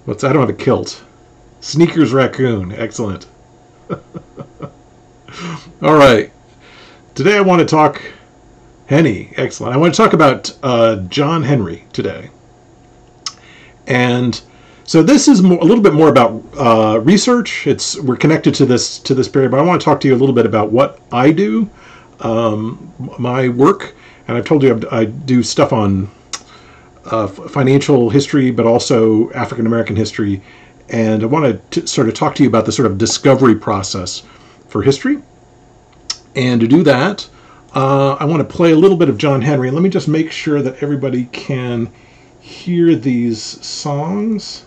What's that? I don't have a kilt. Sneakers raccoon. Excellent. All right. Today I want to talk Henny. Excellent. I want to talk about John Henry today. And so this is a little bit more about research. We're connected to this period, but I want to talk to you a little bit about what I do, my work, and I've told you I do stuff on financial history, but also African American history, and I want to sort of talk to you about the sort of discovery process for history. And to do that, I want to play a little bit of John Henry. Let me just make sure that everybody can hear these songs.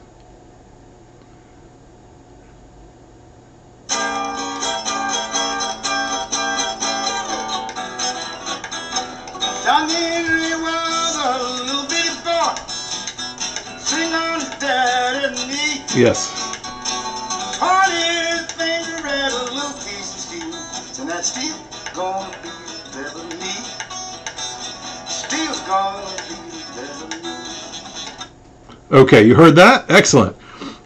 John Henry was a little bitty boy, sitting on his daddy's knee. Yes. On his finger had a little piece of steel, and that steel gonna be better than me. Steel's gonna be better than me. Okay, you heard that? Excellent.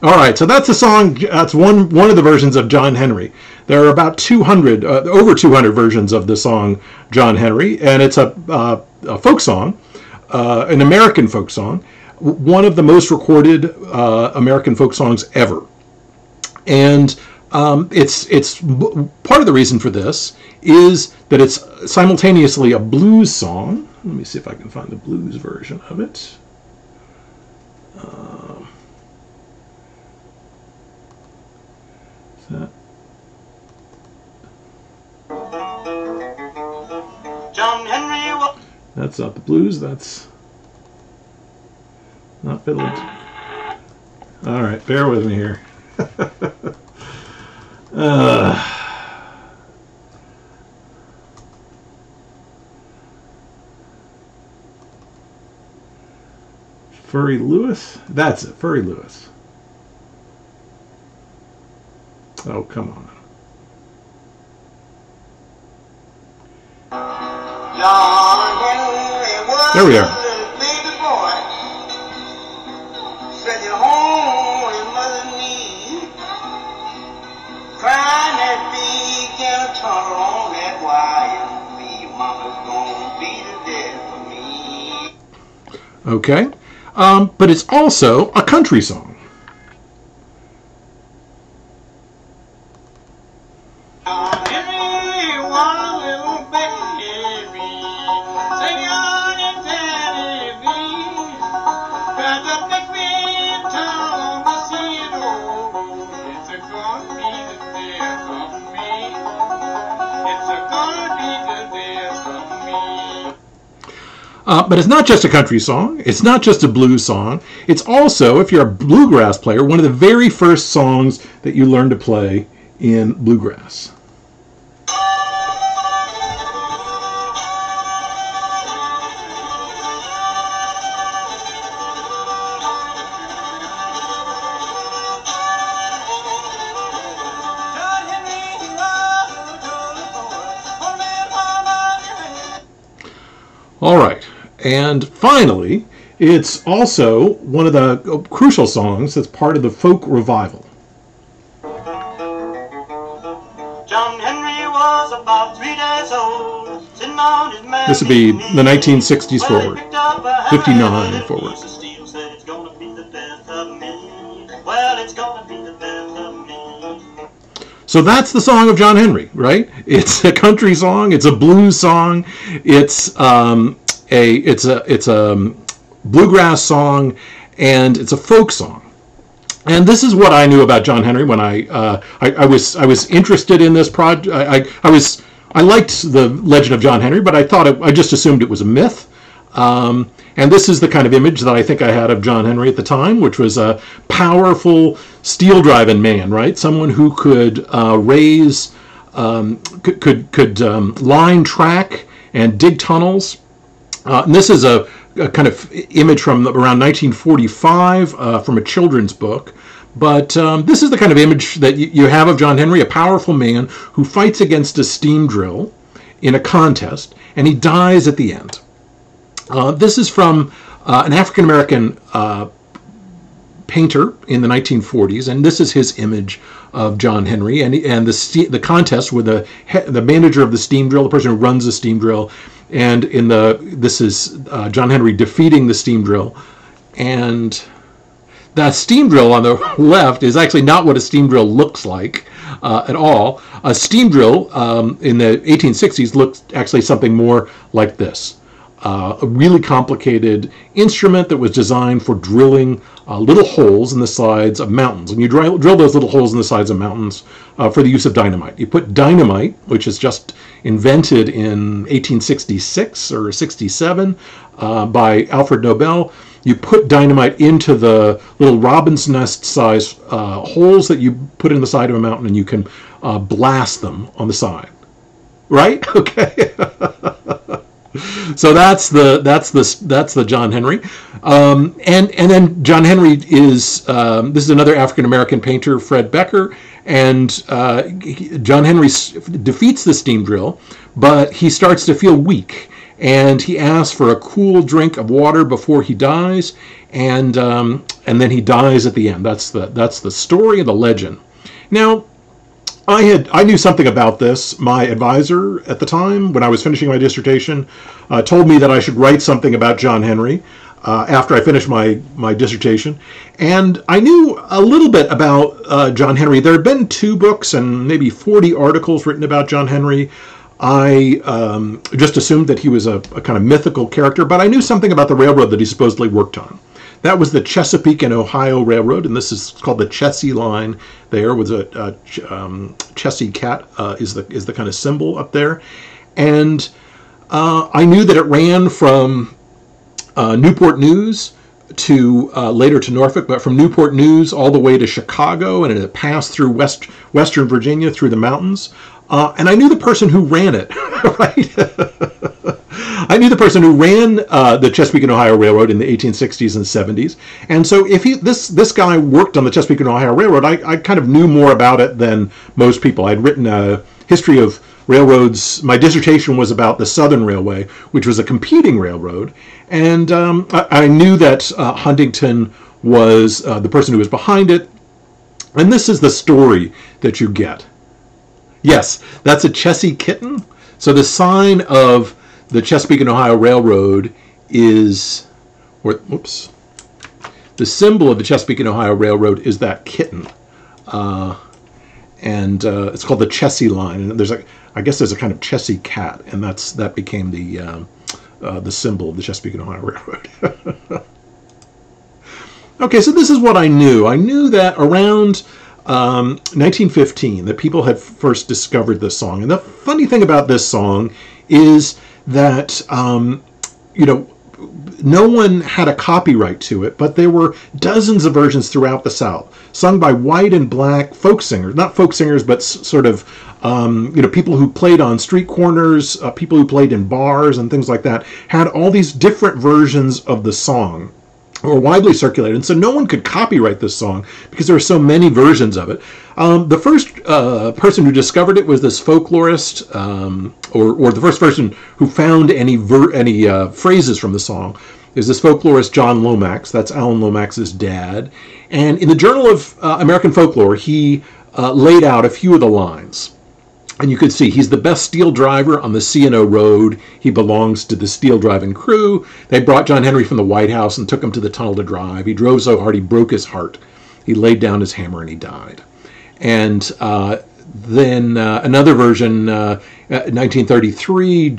All right, so that's a song. That's one of the versions of John Henry. There are about 200, over 200 versions of the song John Henry, and it's a folk song, an American folk song, one of the most recorded American folk songs ever. And it's part of the reason for this is that it's simultaneously a blues song. Let me see if I can find the blues version of it. John Henry was... That's not the blues. That's not fiddle. All right, bear with me here. Furry Lewis? That's it, Furry Lewis. Oh, come on. John Henry was There we are. a little baby boy, sitting home on his mother's knee, crying that big and tunnel on that wire. Me, mama's gonna be the death of me. Okay. But it's also a country song. John Henry was a little baby, sitting on his daddy's knee, got the big big town on the sea road. It's a gonna be the death of me. It's a gonna be the death of me. But it's not just a country song. It's not just a blues song. It's also, if you're a bluegrass player, one of the very first songs that you learn to play in bluegrass. All right, and finally, it's also one of the crucial songs that's part of the folk revival. John Henry was about 3 days old, sitting on his This would be the 1960s forward, 59 forward. Steel said it's gonna be the death of me. Well, it's gonna be the death of me. So that's the song of John Henry, right? It's a country song. It's a blues song. It's a bluegrass song, and it's a folk song. And this is what I knew about John Henry when I was interested in this project. I liked the legend of John Henry, but I just assumed it was a myth. And this is the kind of image that I think I had of John Henry at the time, which was a powerful steel-driving man, right? Someone who could raise, could line track and dig tunnels. And this is a kind of image from around 1945 from a children's book. But this is the kind of image that you have of John Henry, a powerful man who fights against a steam drill in a contest, and he dies at the end. This is from an African-American painter in the 1940s, and this is his image of John Henry, and the contest with the manager of the steam drill, the person who runs the steam drill, and this is John Henry defeating the steam drill, and that steam drill on the left is actually not what a steam drill looks like at all. A steam drill in the 1860s looked actually something more like this. A really complicated instrument that was designed for drilling little holes in the sides of mountains. And you drill those little holes in the sides of mountains for the use of dynamite. You put dynamite, which is just invented in 1866 or 67 by Alfred Nobel. You put dynamite into the little robin's nest size holes that you put in the side of a mountain, and you can blast them on the side. Right? Okay. So that's the John Henry, and then John Henry is this is another African American painter, Fred Becker, and John Henry defeats the steam drill, but he starts to feel weak, and he asks for a cool drink of water before he dies, and then he dies at the end. That's the story of the legend. Now, I knew something about this. My advisor at the time, when I was finishing my dissertation, told me that I should write something about John Henry after I finished my dissertation. And I knew a little bit about John Henry. There had been 2 books and maybe 40 articles written about John Henry. I just assumed that he was a kind of mythical character, but I knew something about the railroad that he supposedly worked on. That was the Chesapeake and Ohio Railroad, and this is called the Chessie Line. There was a Chessie cat is the kind of symbol up there, and I knew that it ran from Newport News to later to Norfolk, but from Newport News all the way to Chicago, and it passed through Western Virginia through the mountains. And I knew the person who ran it, right? I knew the person who ran the Chesapeake and Ohio Railroad in the 1860s and 70s. And so if this guy worked on the Chesapeake and Ohio Railroad, I kind of knew more about it than most people. I'd written a history of railroads. My dissertation was about the Southern Railway, which was a competing railroad. And I knew that Huntington was the person who was behind it. And this is the story that you get. Yes, that's a Chessie kitten. So the sign of the Chesapeake and Ohio Railroad is, the symbol of the Chesapeake and Ohio Railroad is that kitten, and it's called the Chessie Line. And I guess there's a kind of Chessie cat, and that became the symbol of the Chesapeake and Ohio Railroad. Okay, so this is what I knew. I knew that around 1915 that people had first discovered this song. And the funny thing about this song is that no one had a copyright to it, but there were dozens of versions throughout the South, sung by white and black folk singers, not folk singers, but sort of people who played on street corners, people who played in bars and things like that, had all these different versions of the song, or widely circulated, and so no one could copyright this song because there were so many versions of it. The first person who discovered it was this folklorist, or the first person who found any phrases from the song is this folklorist John Lomax. That's Alan Lomax's dad. And in the Journal of American Folklore, he laid out a few of the lines. And you could see he's the best steel driver on the C&O Road. He belongs to the steel driving crew. They brought John Henry from the White House and took him to the tunnel to drive. He drove so hard he broke his heart. He laid down his hammer and he died. And then another version, 1933,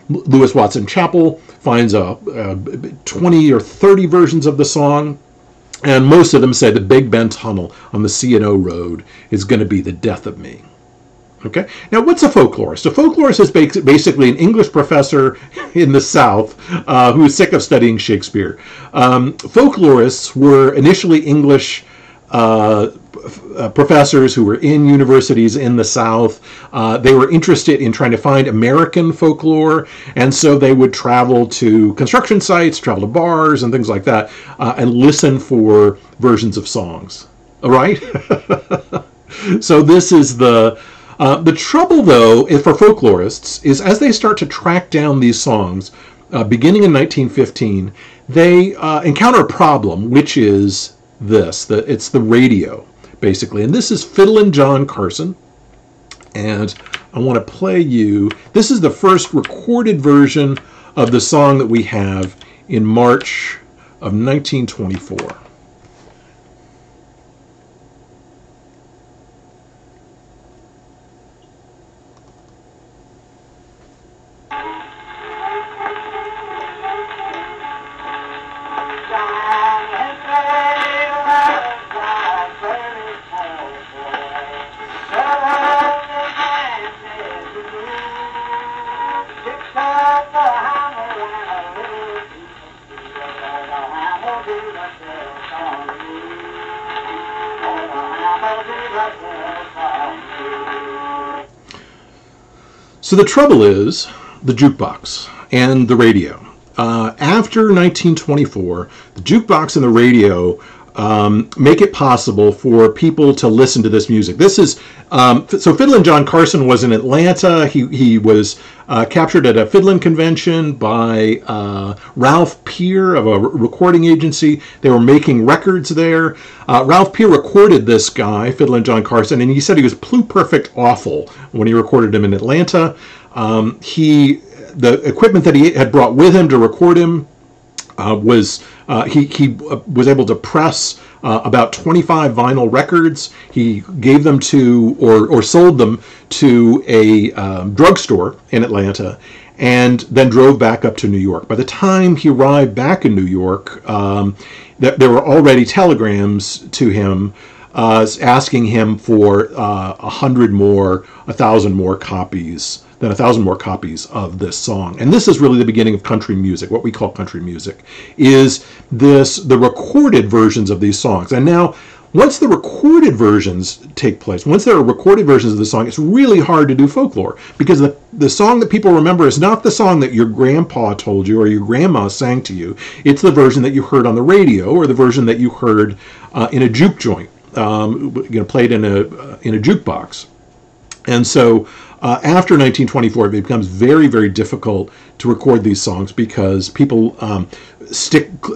Lewis Watson Chappell finds 20 or 30 versions of the song. And most of them say the Big Bend Tunnel on the C&O Road is going to be the death of me. Okay. Now, what's a folklorist? A folklorist is basically an English professor in the South who is sick of studying Shakespeare. Folklorists were initially English professors who were in universities in the South. They were interested in trying to find American folklore, and so they would travel to construction sites, travel to bars, and things like that, and listen for versions of songs. All right? So this is the trouble, though, for folklorists is as they start to track down these songs, beginning in 1915, they encounter a problem, which is this. It's the radio, basically. And this is Fiddlin' John Carson. And I want to play you, this is the first recorded version of the song that we have in March of 1924. So the trouble is the jukebox and the radio. After 1924, the jukebox and the radio make it possible for people to listen to this music. This is so Fiddlin' John Carson was in Atlanta. He was captured at a fiddlin' convention by Ralph Peer of a recording agency. They were making records there. Ralph Peer recorded this guy, Fiddlin' John Carson, and he said he was pluperfect awful when he recorded him in Atlanta. The equipment that he had brought with him to record him was able to press about 25 vinyl records. He gave them to or sold them to a drugstore in Atlanta, and then drove back up to New York. By the time he arrived back in New York, there were already telegrams to him asking him for 1,000 more copies of this song. And this is really the beginning of country music. What we call country music is the recorded versions of these songs. And now, once the recorded versions take place, once there are recorded versions of the song, it's really hard to do folklore, because the song that people remember is not the song that your grandpa told you or your grandma sang to you. It's the version that you heard on the radio, or the version that you heard in a juke joint, played in a jukebox. And so after 1924, it becomes very, very difficult to record these songs, because people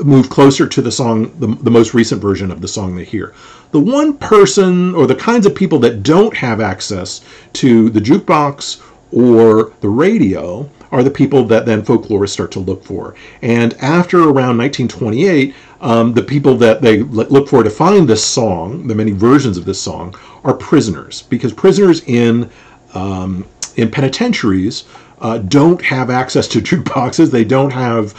move closer to the song, the most recent version of the song they hear. The one person, or the kinds of people that don't have access to the jukebox or the radio, are the people that then folklorists start to look for. And after around 1928, the people that they look for to find this song, the many versions of this song, are prisoners, because prisoners in penitentiaries don't have access to jukeboxes. They don't have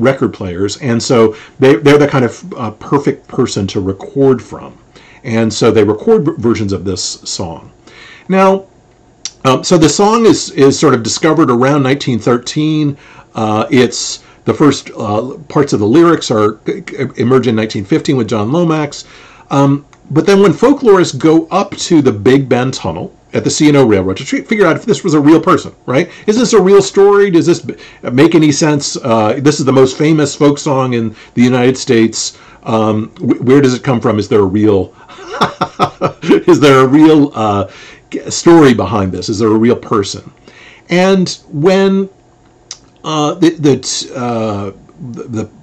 record players, and so they're the kind of perfect person to record from. And so they record versions of this song. Now, so the song is sort of discovered around 1913. It's the first parts of the lyrics emerge in 1915 with John Lomax. But then when folklorists go up to the Big Bend Tunnel at the C&O Railroad to figure out if this was a real person, right? Is this a real story? Does this make any sense? This is the most famous folk song in the United States. Where does it come from? Is there a real story behind this? Is there a real person? And when the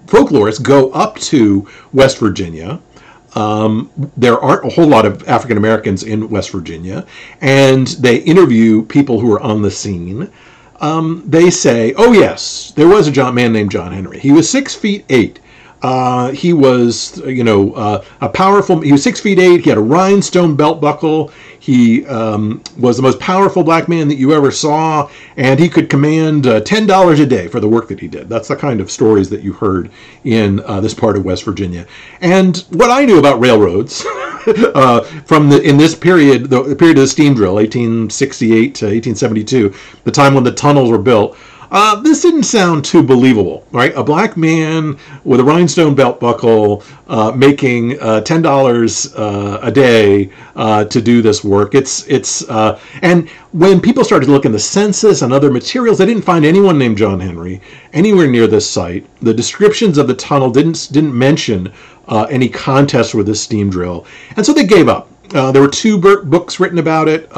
folklorists go up to West Virginia, there aren't a whole lot of African Americans in West Virginia, and they interview people who are on the scene. They say, oh yes, there was a man named John Henry. He was 6'8". He was, a powerful. He was 6'8". He had a rhinestone belt buckle. He was the most powerful black man that you ever saw, and he could command $10 a day for the work that he did. That's the kind of stories that you heard in this part of West Virginia. And what I knew about railroads in this period, the period of the steam drill, 1868 to 1872, the time when the tunnels were built. This didn't sound too believable, right? A black man with a rhinestone belt buckle making $10 a day to do this work. And when people started to look in the census and other materials, they didn't find anyone named John Henry anywhere near this site. The descriptions of the tunnel didn't mention any contest with this steam drill, and so they gave up. There were 2 books written about it.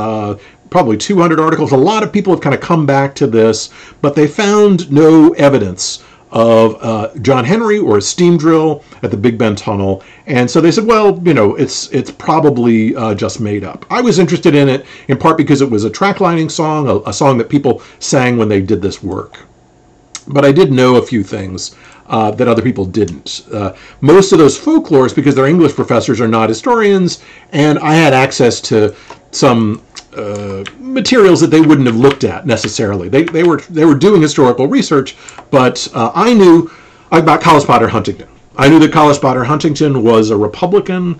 Probably 200 articles. A lot of people have kind of come back to this, but they found no evidence of John Henry or a steam drill at the Big Bend Tunnel. And so they said, well, it's probably just made up. I was interested in it in part because it was a tracklining song, a song that people sang when they did this work. But I did know a few things that other people didn't. Most of those folklores, because their English professors are not historians, and I had access to some materials that they wouldn't have looked at necessarily. They were doing historical research, but I knew about Collis Potter Huntington. I knew that Collis Potter Huntington was a Republican.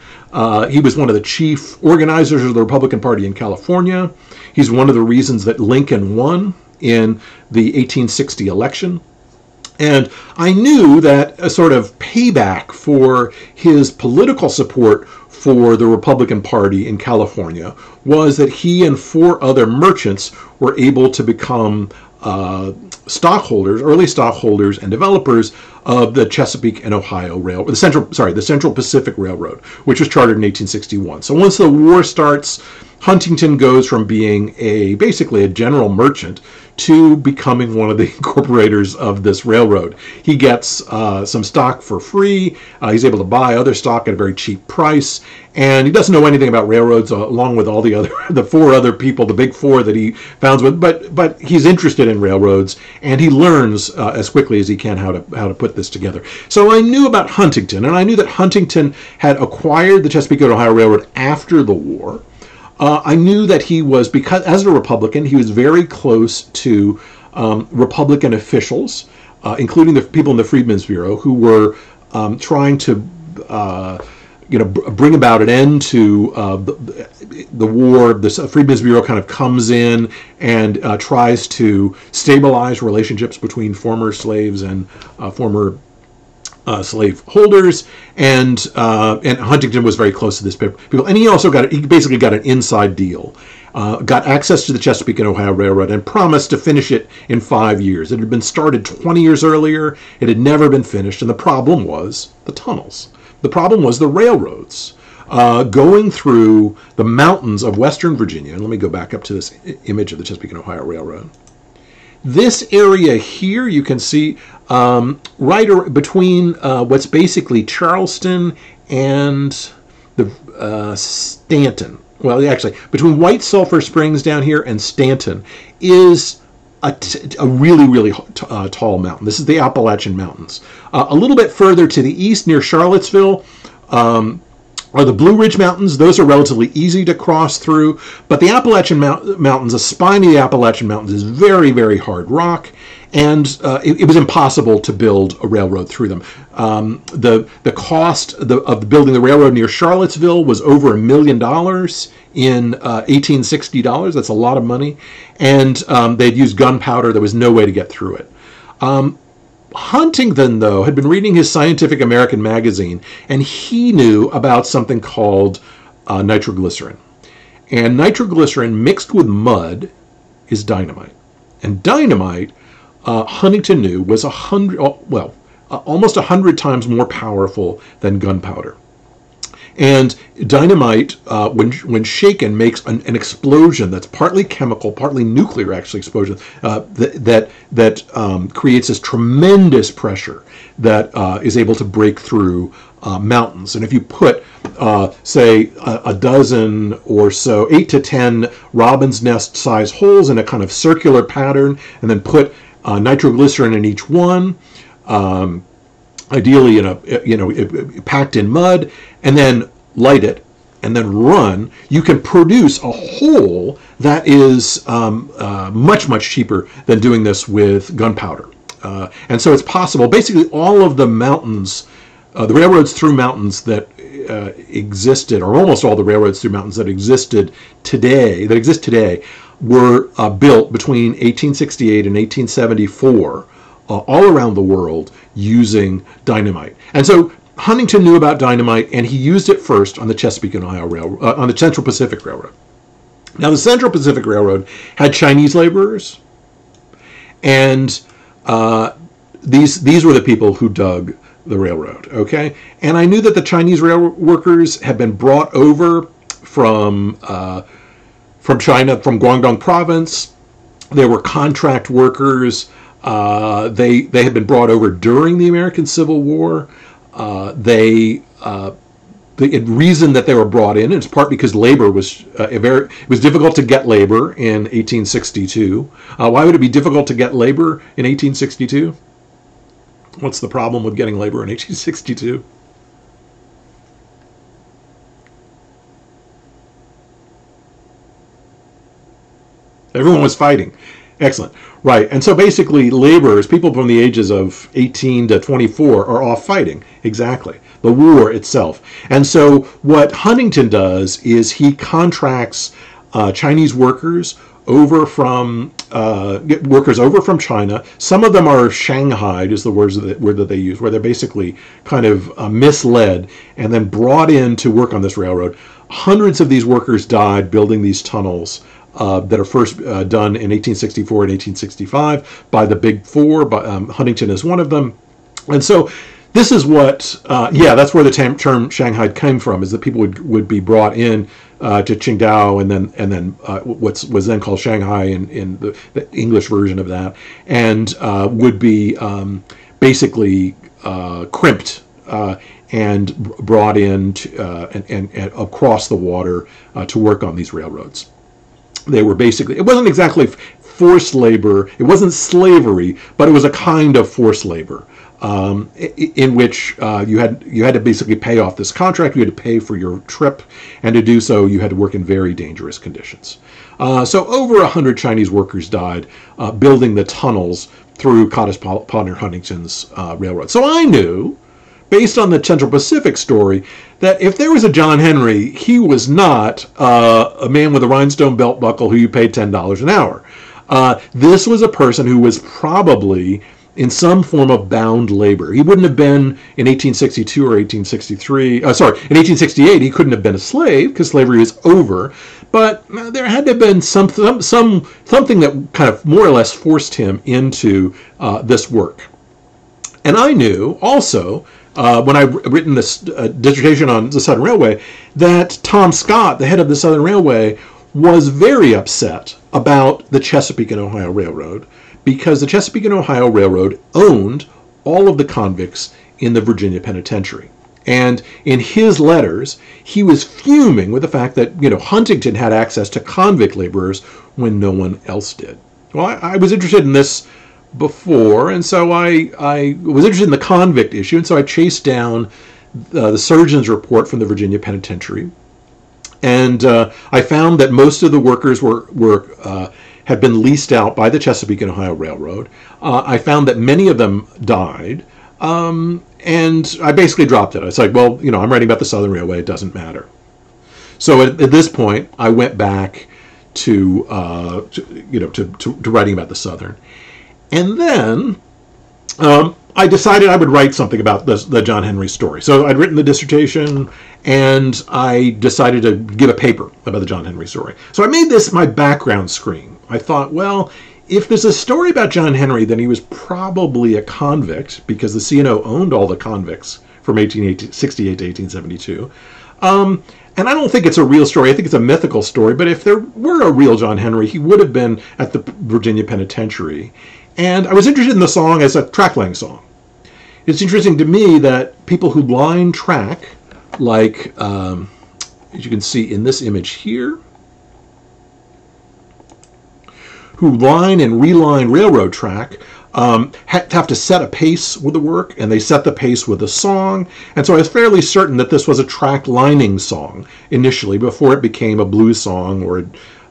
He was one of the chief organizers of the Republican Party in California. He's one of the reasons that Lincoln won in the 1860 election. And I knew that a sort of payback for his political support for the Republican Party in California was that he and 4 other merchants were able to become early stockholders and developers of the Chesapeake and Ohio Railroad, the Central Pacific Railroad, which was chartered in 1861. So once the war starts, Huntington goes from being basically a general merchant to becoming one of the incorporators of this railroad. He gets some stock for free. He's able to buy other stock at a very cheap price, and he doesn't know anything about railroads, along with all the 4 other people, the big 4 that he founds with. But he's interested in railroads, and he learns as quickly as he can how to put this together. So I knew about Huntington, and I knew that Huntington had acquired the Chesapeake and Ohio Railroad after the war. I knew that he was, because as a Republican, he was very close to Republican officials, including the people in the Freedmen's Bureau, who were trying to, bring about an end to the war. The Freedmen's Bureau kind of comes in and tries to stabilize relationships between former slaves and former slave holders, and Huntington was very close to this people, and he basically got an inside deal, got access to the Chesapeake and Ohio Railroad, and promised to finish it in 5 years. It had been started 20 years earlier. It had never been finished, and the problem was the tunnels. The problem was the railroads going through the mountains of Western Virginia. And let me go back up to this image of the Chesapeake and Ohio Railroad. This area here, you can see right between what's basically Charleston and the Stanton. Well, actually, between White Sulphur Springs down here and Stanton is a really, really tall mountain. This is the Appalachian Mountains. A little bit further to the east, near Charlottesville, are the Blue Ridge Mountains. Those are relatively easy to cross through, but the Appalachian Mountains, the spine of the Appalachian Mountains, is very, very hard rock, and it was impossible to build a railroad through them. The cost of building the railroad near Charlottesville was over $1 million in 1860 dollars. That's a lot of money, and they'd used gunpowder. There was no way to get through it. Huntington, though, had been reading his Scientific American magazine, and he knew about something called nitroglycerin. And nitroglycerin mixed with mud is dynamite. And dynamite, Huntington knew, was almost 100 times more powerful than gunpowder. And dynamite, when shaken, makes an explosion that's partly chemical, partly nuclear, actually, explosion that creates this tremendous pressure that is able to break through mountains. And if you put, say, a dozen or so, 8 to 10 robin's nest size holes in a kind of circular pattern, and then put nitroglycerin in each one, ideally packed in mud, and then light it and then run, you can produce a hole that is much, much cheaper than doing this with gunpowder. And so it's possible. Basically, all of the mountains, the railroads through mountains that existed, or almost all the railroads through mountains that exist today, were built between 1868 and 1874 all around the world using dynamite. And so Huntington knew about dynamite, and he used it first on the Chesapeake and Ohio Railroad, on the Central Pacific Railroad. Now, the Central Pacific Railroad had Chinese laborers, and these were the people who dug the railroad. Okay, and I knew that the Chinese railroad workers had been brought over from China, from Guangdong Province. They were contract workers. They had been brought over during the American Civil War. The reason that they were brought in is part because labor was it was difficult to get labor in 1862. Why would it be difficult to get labor in 1862? What's the problem with getting labor in 1862? Everyone was fighting. Excellent. Right. And so basically laborers, people from the ages of 18 to 24 are off fighting. Exactly. The war itself. And so what Huntington does is he contracts Chinese workers over from China. Some of them are shanghaied, is the word that they use, where they're basically kind of misled and then brought in to work on this railroad. Hundreds of these workers died building these tunnels that are first done in 1864 and 1865 by the Big Four. Huntington is one of them. And so this is what, that's where the term Shanghai came from, is that people would be brought in to Qingdao and then what was then called Shanghai in the English version of that, and would be basically crimped and brought in and across the water to work on these railroads. They were basically, it wasn't exactly forced labor, it wasn't slavery, but it was a kind of forced labor. In which you had to basically pay off this contract, you had to pay for your trip, and to do so you had to work in very dangerous conditions. So over 100 Chinese workers died building the tunnels through Cottis Potner Huntington's railroad. So I knew, based on the Central Pacific story, that if there was a John Henry, he was not a man with a rhinestone belt buckle who you paid $10 an hour. This was a person who was probably in some form of bound labor. He wouldn't have been in 1862 or 1863. In 1868 he couldn't have been a slave because slavery is over. But there had to have been something that kind of more or less forced him into this work. And I knew also, when I've written this dissertation on the Southern Railway, that Tom Scott, the head of the Southern Railway, was very upset about the Chesapeake and Ohio Railroad, because the Chesapeake and Ohio Railroad owned all of the convicts in the Virginia Penitentiary. And in his letters, he was fuming with the fact that, Huntington had access to convict laborers when no one else did. Well, I was interested in this before, and so I was interested in the convict issue, and so I chased down the surgeon's report from the Virginia Penitentiary. And I found that most of the workers had been leased out by the Chesapeake and Ohio Railroad. I found that many of them died, and I basically dropped it. I was like, well, I'm writing about the Southern Railway, it doesn't matter. So at this point, I went back to writing about the Southern. And then I decided I would write something about the John Henry story. So I'd written the dissertation, and I decided to give a paper about the John Henry story. So I made this my background screen. I thought, well, if there's a story about John Henry, then he was probably a convict, because the C&O owned all the convicts from 1868 to 1872. And I don't think it's a real story. I think it's a mythical story. But if there were a real John Henry, he would have been at the Virginia Penitentiary. And I was interested in the song as a track-laying song. It's interesting to me that people who line track, like as you can see in this image here, who line and reline railroad track, have to set a pace with the work, and they set the pace with the song. And so I was fairly certain that this was a track lining song initially, before it became a blues song or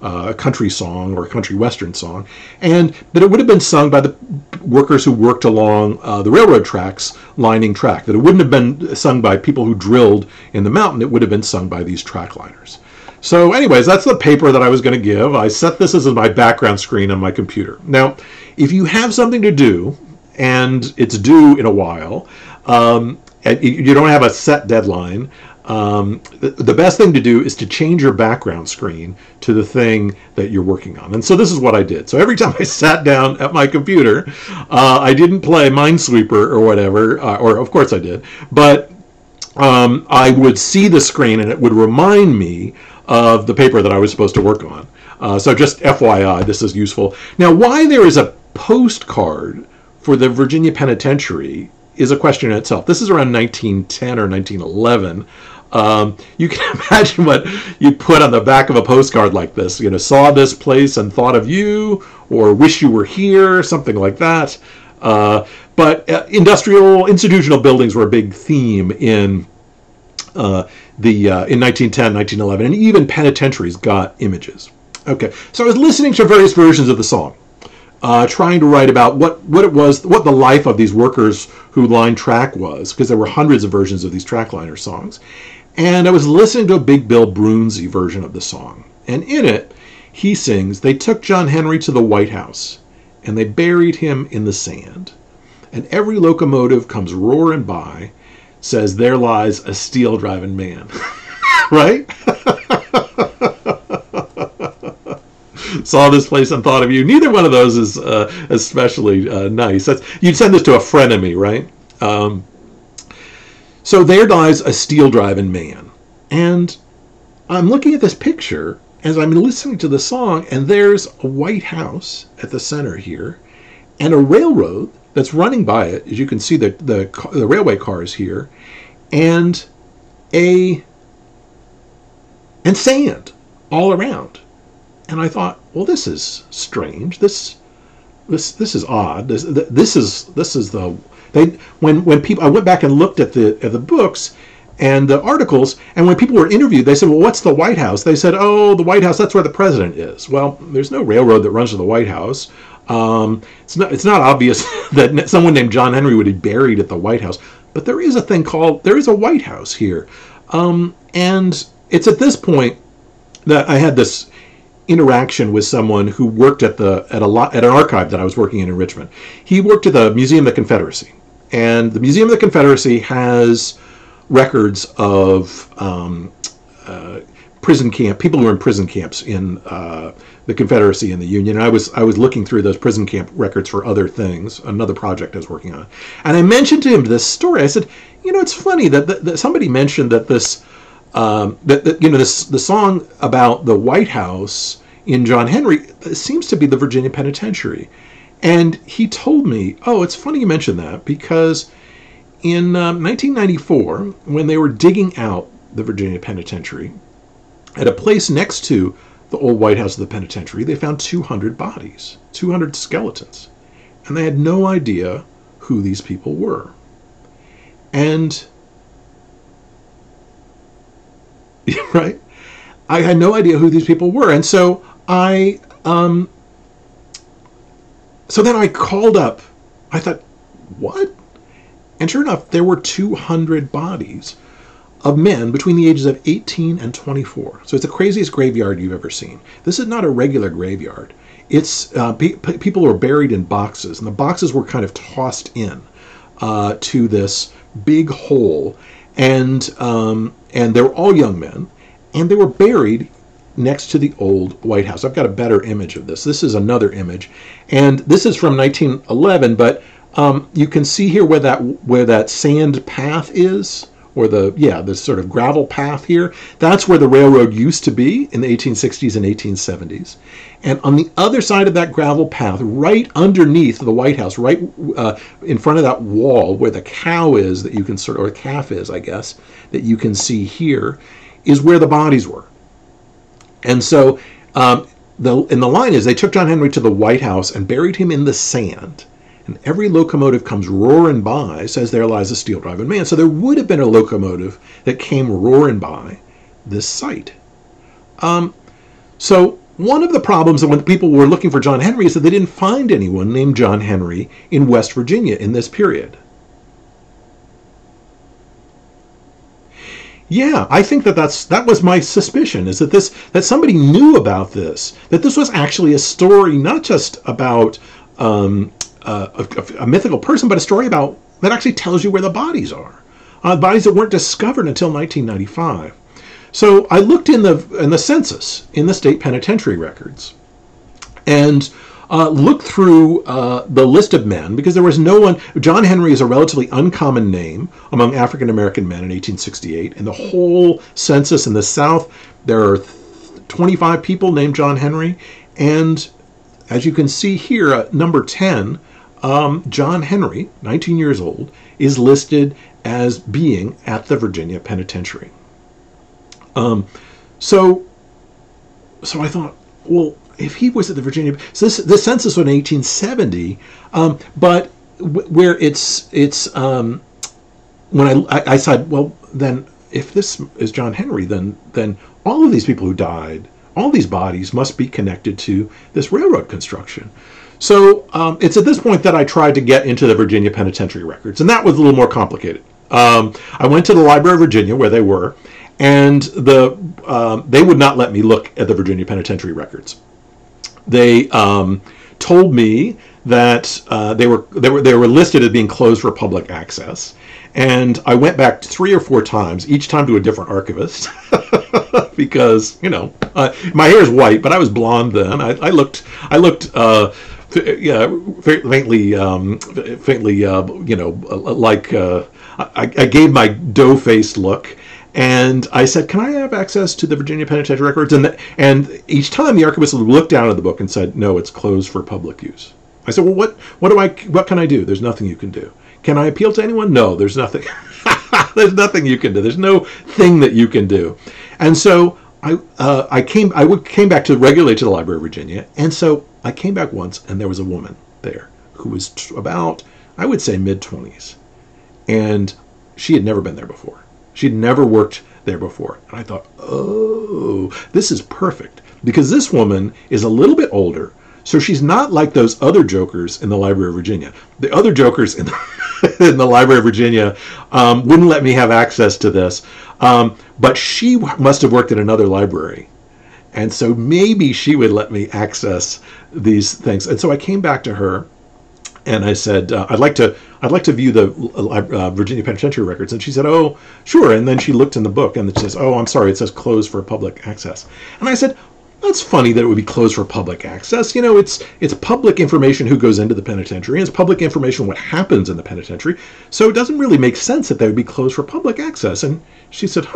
a country song or a country western song, and that it would have been sung by the workers who worked along the railroad tracks lining track, that it wouldn't have been sung by people who drilled in the mountain, it would have been sung by these track liners. So anyways, that's the paper that I was going to give. I set this as my background screen on my computer. Now, if you have something to do, and it's due in a while, and you don't have a set deadline, the best thing to do is to change your background screen to the thing that you're working on. And so this is what I did. So every time I sat down at my computer, I didn't play Minesweeper or whatever, or of course I did, but I would see the screen and it would remind me of the paper that I was supposed to work on. So just FYI, this is useful. Now, why there is a postcard for the Virginia Penitentiary is a question in itself. This is around 1910 or 1911. You can imagine what you put on the back of a postcard like this. You know, saw this place and thought of you, or wish you were here, something like that. But institutional buildings were a big theme in in 1910, 1911, and even penitentiaries got images. Okay, so I was listening to various versions of the song, trying to write about what it was, what the life of these workers who lined track was, because there were hundreds of versions of these trackliner songs. And I was listening to a Big Bill Broonzy version of the song. And in it, he sings, "They took John Henry to the White House, and they buried him in the sand. And every locomotive comes roaring by, says, there lies a steel-driving man." Right? Saw this place and thought of you. Neither one of those is especially nice. You'd send this to a frenemy, right? So there lies a steel-driving man. And I'm looking at this picture as I'm listening to the song, and there's a White House at the center here, and a railroad that's running by it, as you can see the railway cars here, and sand all around. And I thought, well, this is strange. This is odd. This is the when people, I went back and looked at the books and the articles, and when people were interviewed, they said, well, what's the White House? They said, oh, the White House, that's where the president is. Well, there's no railroad that runs to the White House. It's not obvious that someone named John Henry would be buried at the White House, but there is a White House here. And it's at this point that I had this interaction with someone who worked at an archive that I was working in Richmond. He worked at the Museum of the Confederacy, and the Museum of the Confederacy has records of prison camp people who were in prison camps in the Confederacy and the Union. And I was looking through those prison camp records for other things, another project I was working on, and I mentioned to him this story. I said, it's funny that somebody mentioned that this. The song about the White House in John Henry seems to be the Virginia Penitentiary. And he told me, oh, it's funny you mentioned that, because in 1994, when they were digging out the Virginia Penitentiary, at a place next to the old White House of the Penitentiary, they found 200 bodies, 200 skeletons. And they had no idea who these people were. And right? I had no idea who these people were. And so then I called up, I thought, what? And sure enough, there were 200 bodies of men between the ages of 18 and 24. So it's the craziest graveyard you've ever seen. This is not a regular graveyard. It's people were buried in boxes, and the boxes were kind of tossed in to this big hole. And they were all young men, and they were buried next to the old White House. I've got a better image of this. This is another image, and this is from 1911. But you can see here where that sand path is, or this sort of gravel path here. That's where the railroad used to be in the 1860s and 1870s. And on the other side of that gravel path, right underneath the White House, right in front of that wall where the cow is, that you can or calf is, I guess, that you can see here, is where the bodies were. And so the line is, they took John Henry to the White House and buried him in the sand. And every locomotive comes roaring by, says there lies a steel-driving man. So there would have been a locomotive that came roaring by this site. So one of the problems when people were looking for John Henry is that they didn't find anyone named John Henry in West Virginia in this period. Yeah, I think that was my suspicion, is that somebody knew about this, that this was actually a story not just about a mythical person, but a story about that actually tells you where the bodies are, bodies that weren't discovered until 1995. So I looked in the census, in the state penitentiary records, and looked through the list of men, because there was no one. John Henry is a relatively uncommon name among African American men in 1868. In the whole census in the South, there are 25 people named John Henry, and as you can see here, number 10, John Henry, 19 years old, is listed as being at the Virginia Penitentiary. So I thought, well, if he was at the Virginia, so this census was in 1870, but where it's when I said, well, then if this is John Henry, then all of these people who died, all these bodies must be connected to this railroad construction. So it's at this point that I tried to get into the Virginia Penitentiary records, and that was a little more complicated. I went to the Library of Virginia where they were, and they would not let me look at the Virginia Penitentiary records. They told me that they were listed as being closed for public access, and I went back 3 or 4 times, each time to a different archivist, because my hair is white, but I was blonde then. I looked faintly, like I gave my dough-faced look. And I said, can I have access to the Virginia Penitentiary records? And each time the archivist would look down at the book and said, no, it's closed for public use. I said, well, what can I do? There's nothing you can do. Can I appeal to anyone? No, there's nothing. There's nothing you can do. There's no thing that you can do. And so I came back regularly to the Library of Virginia. And so I came back once, and there was a woman there who was about, I would say, mid-20s. And she had never been there before. She'd never worked there before. And I thought, oh, this is perfect. Because this woman is a little bit older, so she's not like those other jokers in the Library of Virginia. The other jokers in the Library of Virginia wouldn't let me have access to this. But she must have worked at another library. And so maybe she would let me access these things. And so I came back to her, and I said, I'd like to view the Virginia Penitentiary records. And she said, oh, sure. And then she looked in the book, and it says, oh, I'm sorry, it says closed for public access. And I said, that's funny that it would be closed for public access. It's public information who goes into the penitentiary, and it's public information what happens in the penitentiary. So it doesn't really make sense that they would be closed for public access. And she said,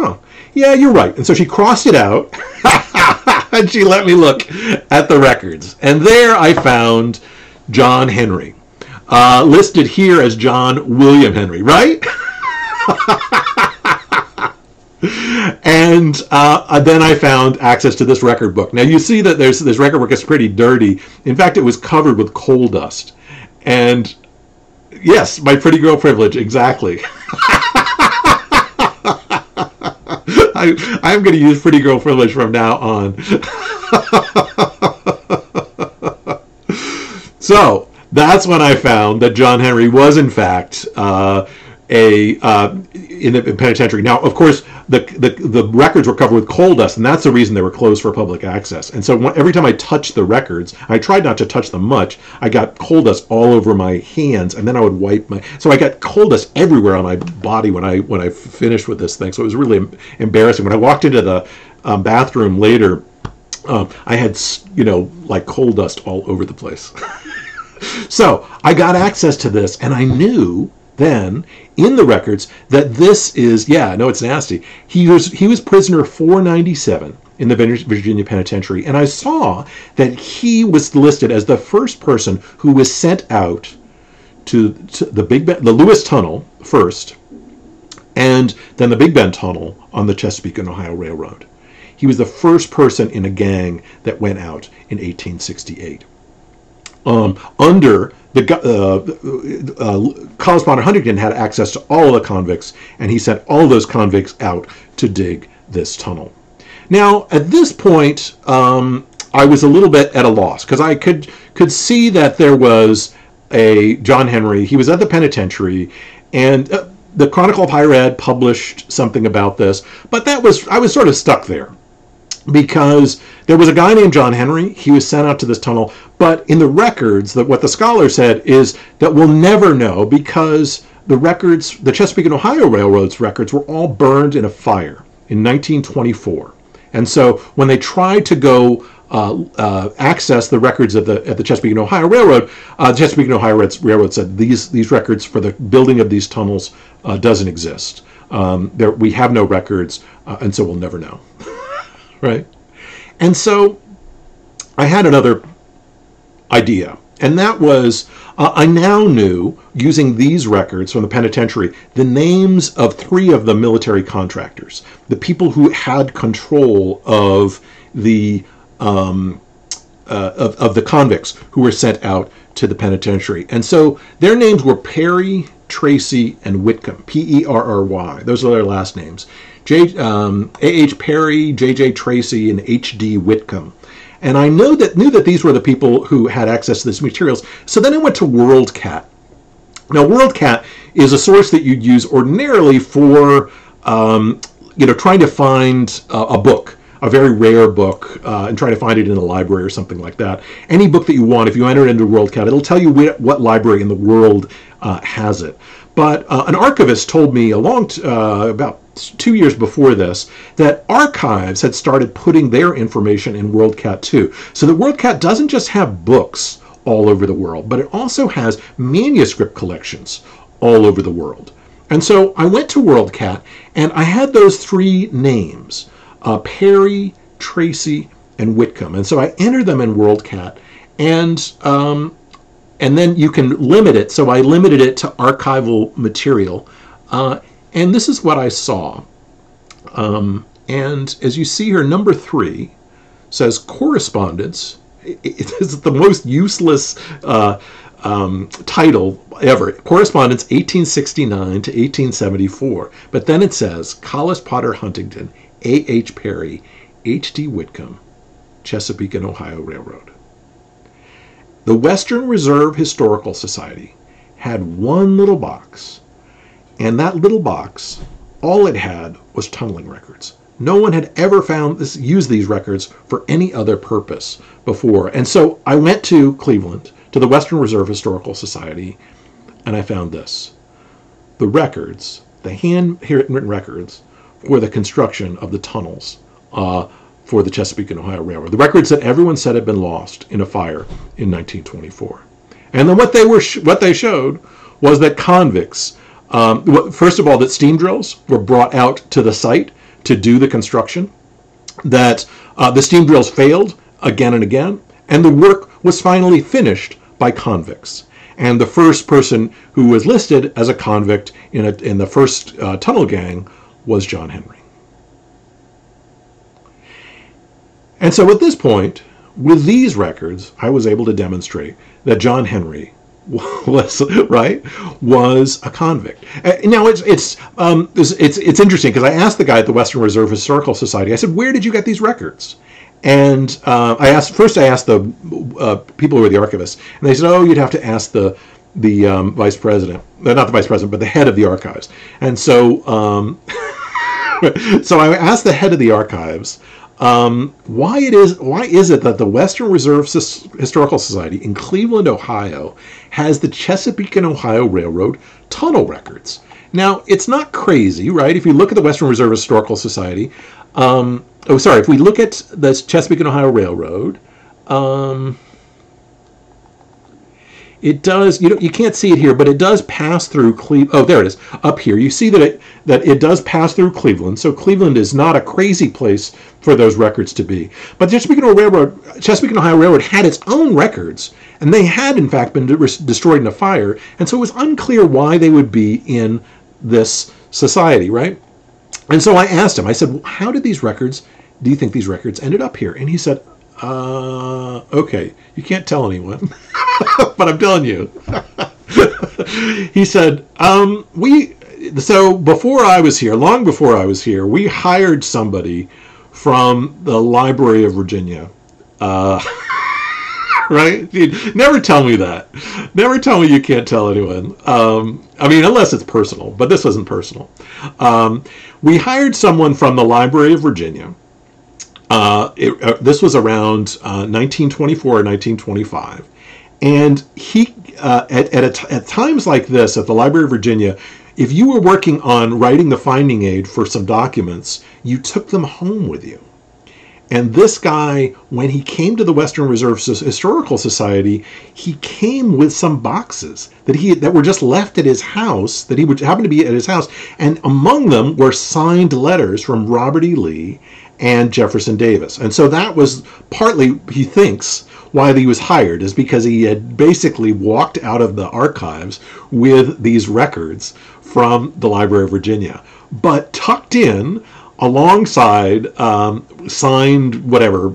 yeah, you're right. And so she crossed it out, and she let me look at the records. And there I found John Henry. Listed here as John William Henry, right? And then I found access to this record book. Now you see that this record book is pretty dirty. In fact, it was covered with coal dust. And yes, my pretty girl privilege, exactly. I'm going to use pretty girl privilege from now on. So that's when I found that John Henry was, in fact, in the penitentiary. Now, of course, the records were covered with coal dust, and that's the reason they were closed for public access. And so every time I touched the records, I tried not to touch them much. I got coal dust all over my hands, and then I would wipe so I got coal dust everywhere on my body when I finished with this thing. So it was really embarrassing. When I walked into the bathroom later, I had like coal dust all over the place. So I got access to this, and I knew then in the records that this is, it's nasty. He was prisoner 497 in the Virginia Penitentiary, and I saw that he was listed as the first person who was sent out to the Big Bend, the Lewis Tunnel first, and then the Big Bend Tunnel on the Chesapeake and Ohio Railroad. He was the first person in a gang that went out in 1868. Under the Correspondent Huntington had access to all of the convicts, and he sent all those convicts out to dig this tunnel. Now, at this point, I was a little bit at a loss, because I could see that there was a John Henry. He was at the penitentiary, and the Chronicle of Higher Ed published something about this, but I was sort of stuck there. Because there was a guy named John Henry, he was sent out to this tunnel, but in the records, what the scholar said is that we'll never know, because the records, the Chesapeake and Ohio Railroad's records, were all burned in a fire in 1924. And so when they tried to go access the records at the Chesapeake and Ohio Railroad, the Chesapeake and Ohio Railroad said these records for the building of these tunnels doesn't exist. We have no records, and so we'll never know. Right? And so I had another idea. And that was, I now knew, using these records from the penitentiary, the names of 3 of the military contractors, the people who had control of the of the convicts who were sent out to the penitentiary. And so their names were Perry, Tracy, and Whitcomb, Perry. Those are their last names. A.H. Perry, J.J. Tracy, and H.D. Whitcomb. And I knew that these were the people who had access to these materials. So then I went to WorldCat. Now, WorldCat is a source that you'd use ordinarily for, trying to find a book, a very rare book, and try to find it in a library or something like that. Any book that you want, if you enter it into WorldCat, it'll tell you what library in the world has it. But an archivist told me about 2 years before this that archives had started putting their information in WorldCat too. So that WorldCat doesn't just have books all over the world, but it also has manuscript collections all over the world. And so I went to WorldCat and I had those 3 names, Perry, Tracy, and Whitcomb. And so I entered them in WorldCat, and then you can limit it. So I limited it to archival material. And this is what I saw. And as you see here, number 3 says correspondence. It is the most useless title ever. Correspondence 1869 to 1874. But then it says Collis Potter Huntington, A.H. Perry, H.D. Whitcomb, Chesapeake and Ohio Railroad. The Western Reserve Historical Society had one little box, and that little box, all it had was tunneling records. No one had ever used these records for any other purpose before. And so I went to Cleveland, to the Western Reserve Historical Society, and I found this. The records, the handwritten records for the construction of the tunnels for the Chesapeake and Ohio Railroad. The records that everyone said had been lost in a fire in 1924. And then what they showed was that convicts, first of all, that steam drills were brought out to the site to do the construction, that the steam drills failed again and again, and the work was finally finished by convicts. And the first person who was listed as a convict in the first tunnel gang was John Henry. And so at this point, with these records, I was able to demonstrate that John Henry was a convict. Now it's interesting because I asked the guy at the Western Reserve Historical Society. I said, "Where did you get these records?" And I asked the people who were the archivists, and they said, "Oh, you'd have to ask the vice president, not the vice president, but the head of the archives." And so so I asked the head of the archives. Why is it that the Western Reserve Historical Society in Cleveland, Ohio, has the Chesapeake and Ohio Railroad tunnel records? Now, it's not crazy, right? If you look at the Western Reserve Historical Society, if we look at the Chesapeake and Ohio Railroad, it does, you can't see it here, but it does pass through Cleveland. Oh, there it is, up here. You see that it does pass through Cleveland, so Cleveland is not a crazy place for those records to be. But the Chesapeake and Ohio Railroad had its own records, and they had, in fact, been destroyed in a fire, and so it was unclear why they would be in this society, right? And so I asked him, I said, how do you think these records ended up here? And he said, okay, you can't tell anyone, but I'm telling you. He said, so before I was here, long before I was here, we hired somebody from the Library of Virginia. Right? Never tell me that. Never tell me you can't tell anyone. I mean, unless it's personal, but this wasn't personal. We hired someone from the Library of Virginia. This was around 1924 or 1925, and he at times like this at the Library of Virginia, if you were working on writing the finding aid for some documents, you took them home with you. And this guy, when he came to the Western Reserve Historical Society, he came with some boxes that were just left at his house, that he would happen to be at his house, and among them were signed letters from Robert E. Lee and Jefferson Davis. And so that was partly, he thinks, why he was hired is because he had basically walked out of the archives with these records from the Library of Virginia, but tucked in alongside signed whatever,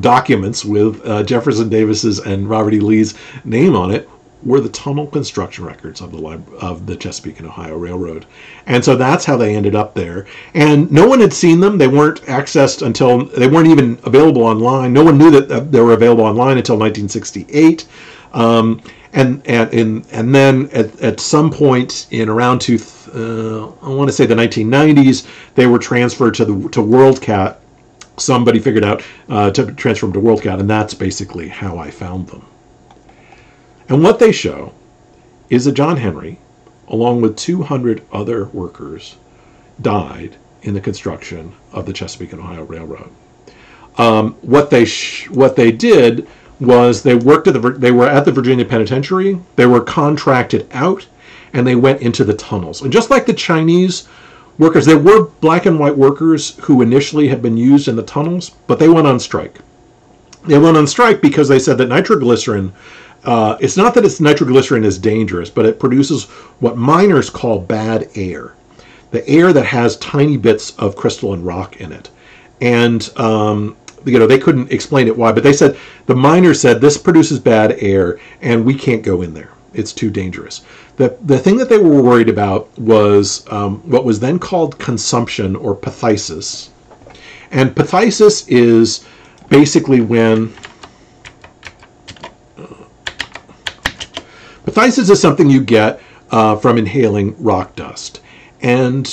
documents with Jefferson Davis's and Robert E. Lee's name on it were the tunnel construction records of the Chesapeake and Ohio Railroad. And so that's how they ended up there. And no one had seen them. They weren't accessed until, they weren't even available online. No one knew that they were available online until 1968. And then at some point in around I want to say the 1990s, they were transferred to WorldCat. Somebody figured out to transfer them to WorldCat, and that's basically how I found them. And what they show is that John Henry, along with 200 other workers, died in the construction of the Chesapeake and Ohio Railroad. What they did was they were at the Virginia Penitentiary. They were contracted out, and they went into the tunnels. And just like the Chinese workers, there were black and white workers who initially had been used in the tunnels, but they went on strike. They went on strike because they said that nitroglycerin, it's not that nitroglycerin is dangerous, but it produces what miners call bad air. The air that has tiny bits of crystalline rock in it. And they couldn't explain it why, but they said, the miners said, this produces bad air and we can't go in there. It's too dangerous. The thing that they were worried about was what was then called consumption or phthisis. And phthisis is basically when phthisis is something you get from inhaling rock dust. And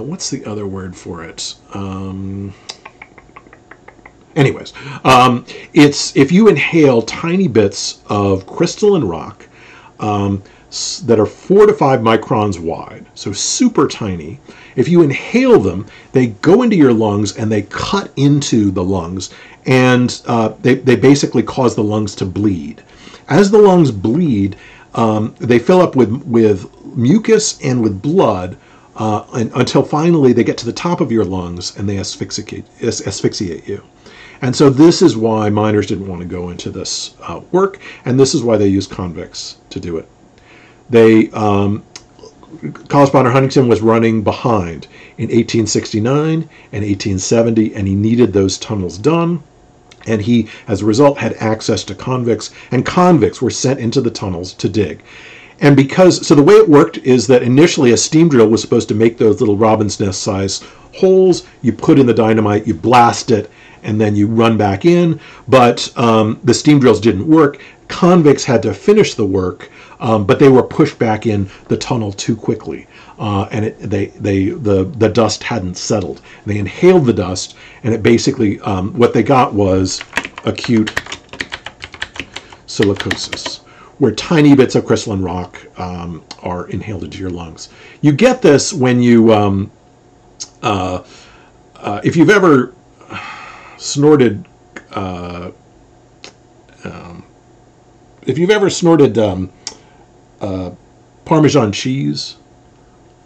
what's the other word for it? It's if you inhale tiny bits of crystalline rock that are 4 to 5 microns wide, so super tiny. If you inhale them, they go into your lungs and they cut into the lungs, and they basically cause the lungs to bleed. As the lungs bleed, they fill up with mucus and with blood until finally they get to the top of your lungs and they asphyxiate you. And so this is why miners didn't want to go into this work, and this is why they used convicts to do it. Correspondent Huntington was running behind in 1869 and 1870, and he needed those tunnels done. And he, as a result, had access to convicts, and convicts were sent into the tunnels to dig. And so the way it worked is that initially a steam drill was supposed to make those little robin's nest size holes. You put in the dynamite, you blast it, and then you run back in. But the steam drills didn't work. Convicts had to finish the work, but they were pushed back in the tunnel too quickly. And the dust hadn't settled. They inhaled the dust, and it basically, what they got was acute silicosis, where tiny bits of crystalline rock are inhaled into your lungs. You get this when you, if you've ever snorted, Parmesan cheese.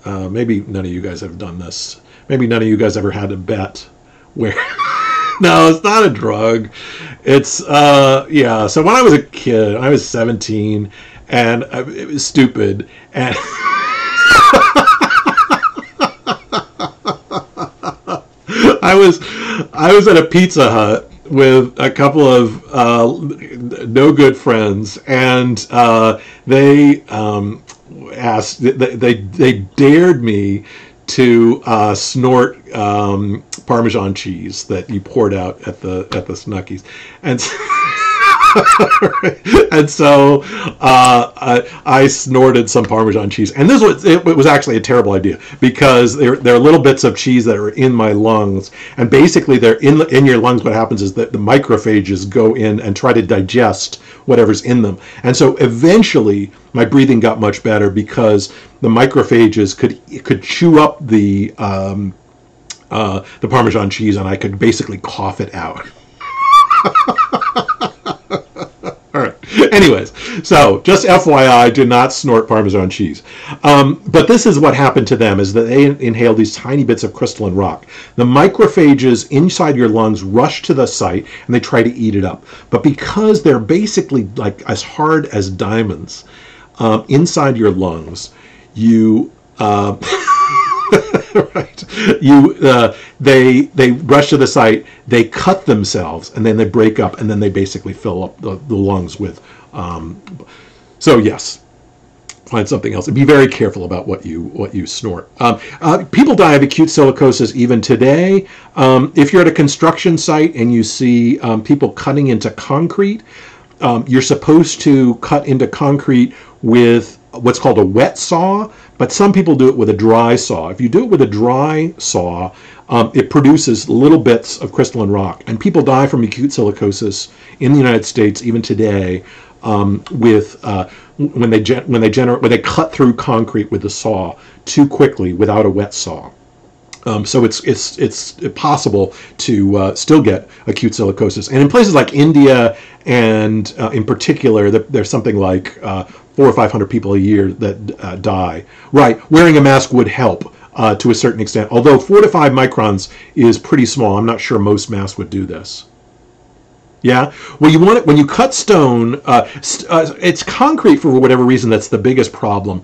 Maybe none of you guys have done this. Maybe none of you guys ever had a bet where... No, it's not a drug. It's, yeah. So when I was a kid, I was 17, and it was stupid. And I was at a Pizza Hut with a couple of no good friends, and they asked, they dared me to snort Parmesan cheese that you poured out at the Snuckies, and and so I snorted some Parmesan cheese, and it was actually a terrible idea, because there are little bits of cheese that are in my lungs, and basically they're in your lungs. What happens is that the macrophages go in and try to digest whatever's in them, and so eventually my breathing got much better because the macrophages could chew up the Parmesan cheese, and I could basically cough it out. All right. Anyways, so just FYI, do not snort Parmesan cheese. But this is what happened to them, is that they inhaled these tiny bits of crystalline rock. The macrophages inside your lungs rush to the site and they try to eat it up. But because they're basically like as hard as diamonds inside your lungs, you... right. They rush to the site, they cut themselves, and then they break up, and then they basically fill up the lungs with. So yes, find something else, and be very careful about what you snort. People die of acute silicosis even today. If you're at a construction site and you see people cutting into concrete, you're supposed to cut into concrete with what's called a wet saw, but some people do it with a dry saw. If you do it with a dry saw, it produces little bits of crystalline rock, and people die from acute silicosis in the United States even today with when they cut through concrete with a saw too quickly without a wet saw. So it's possible to still get acute silicosis, and in places like India and in particular, there's something like 400 or 500 people a year that die. Right, wearing a mask would help to a certain extent, although 4 to 5 microns is pretty small. I'm not sure most masks would do this. Yeah, well, you want it when you cut stone. It's concrete for whatever reason. That's the biggest problem.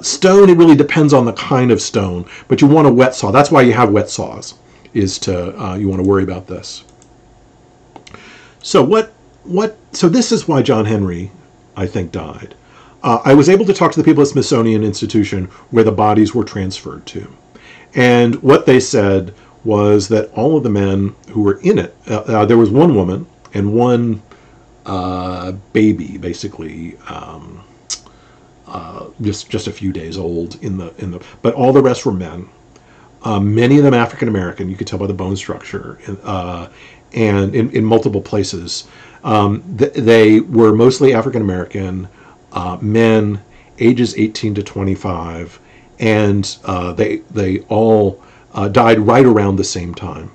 Stone, it really depends on the kind of stone, but you want a wet saw. That's why you have wet saws. Is to you want to worry about this. So So this is why John Henry, I think, died. I was able to talk to the people at Smithsonian Institution where the bodies were transferred to, and what they said was that all of the men who were in it, there was one woman and one baby, basically just a few days old but all the rest were men. Many of them African American. You could tell by the bone structure, and in multiple places. They were mostly African American men, ages 18 to 25, and they all died right around the same time.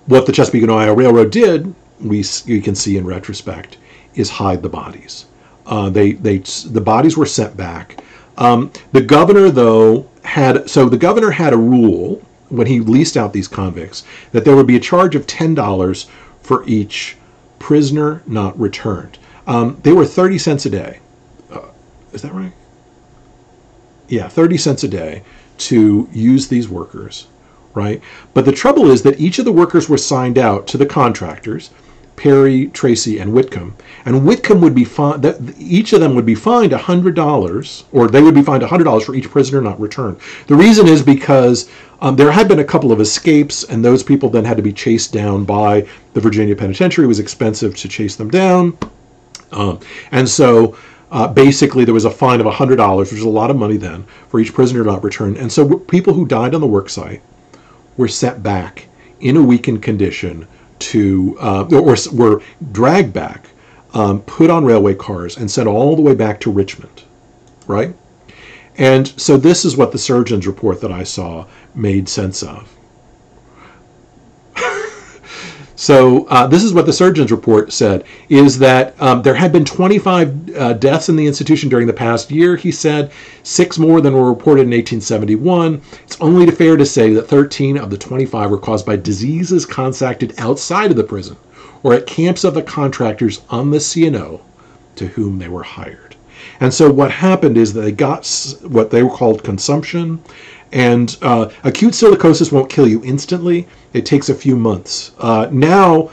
What the Chesapeake and Ohio Railroad did, we can see in retrospect, is hide the bodies. The bodies were sent back. The governor, though, the governor had a rule when he leased out these convicts that there would be a charge of $10 for each prisoner not returned. They were 30 cents a day. Is that right? Yeah, 30 cents a day to use these workers, right? But the trouble is that each of the workers were signed out to the contractors, Perry, Tracy, and Whitcomb. And Whitcomb would be fined, each of them would be fined $100, or they would be fined $100 for each prisoner not returned. The reason is because there had been a couple of escapes, and those people then had to be chased down by the Virginia Penitentiary. It was expensive to chase them down. And so basically there was a fine of $100, which was a lot of money then, for each prisoner not returned. And so people who died on the work site were sent back in a weakened condition to, or were dragged back, put on railway cars, and sent all the way back to Richmond, right? And so this is what the surgeon's report that I saw made sense of. So this is what the surgeon's report said, is that there had been 25 deaths in the institution during the past year, he said, 6 more than were reported in 1871. It's only fair to say that 13 of the 25 were caused by diseases contracted outside of the prison or at camps of the contractors on the C&O to whom they were hired. And so what happened is that they got what they were called consumption. And acute silicosis won't kill you instantly. It takes a few months. Now,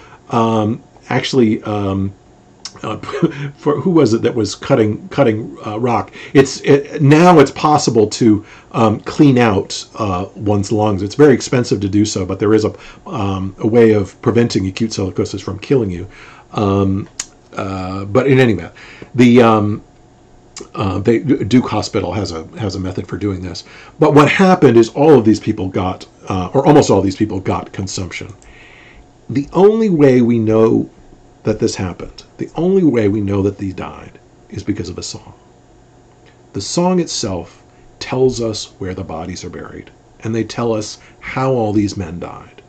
actually, for who was it that was cutting rock? Now it's possible to clean out one's lungs. It's very expensive to do so, but there is a way of preventing acute silicosis from killing you. But in any event, Duke Hospital has a method for doing this. But what happened is all of these people got, or almost all these people got consumption. The only way we know that this happened, the only way we know that they died, is because of a song. The song itself tells us where the bodies are buried, and they tell us how all these men died.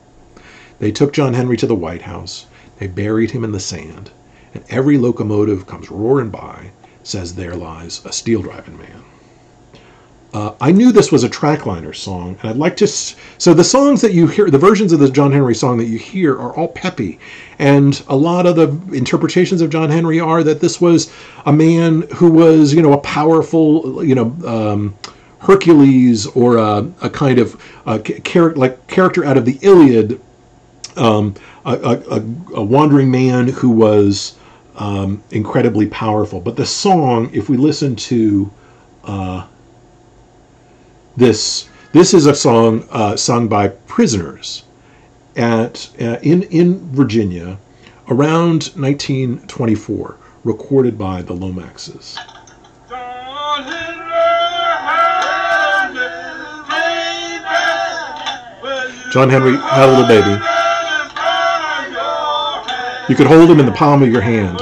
They took John Henry to the White House, they buried him in the sand, and every locomotive comes roaring by, says there lies a steel-driving man. I knew this was a Trackliner song, and I'd like to... So the songs that you hear, the versions of the John Henry song that you hear are all peppy, and a lot of the interpretations of John Henry are that this was a man who was, a powerful, Hercules, or a kind of character out of the Iliad, a wandering man who was incredibly powerful. But the song, if we listen to... This is a song sung by prisoners in Virginia around 1924, recorded by the Lomaxes. John Henry had a little baby. You could hold him in the palm of your hand.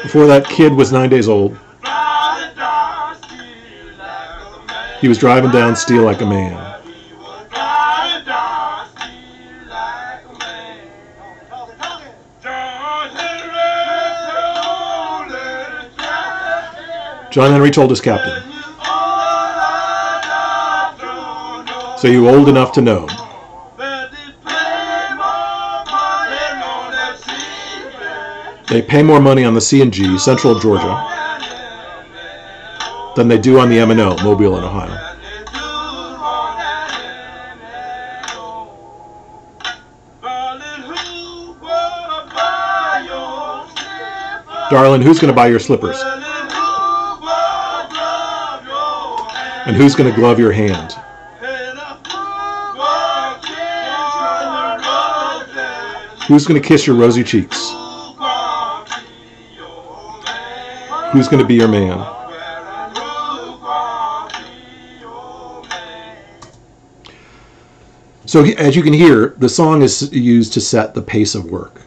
Before that kid was 9 days old, he was driving down steel like a man. John Henry told his captain, "So you old enough to know. They pay more money on the C&G, Central Georgia, than they do on the M&O, Mobile and Ohio." Darling, who's going to buy your slippers? And who's going to glove your hand? Who's going to kiss your rosy cheeks? Who's going to be your man? So as you can hear, the song is used to set the pace of work.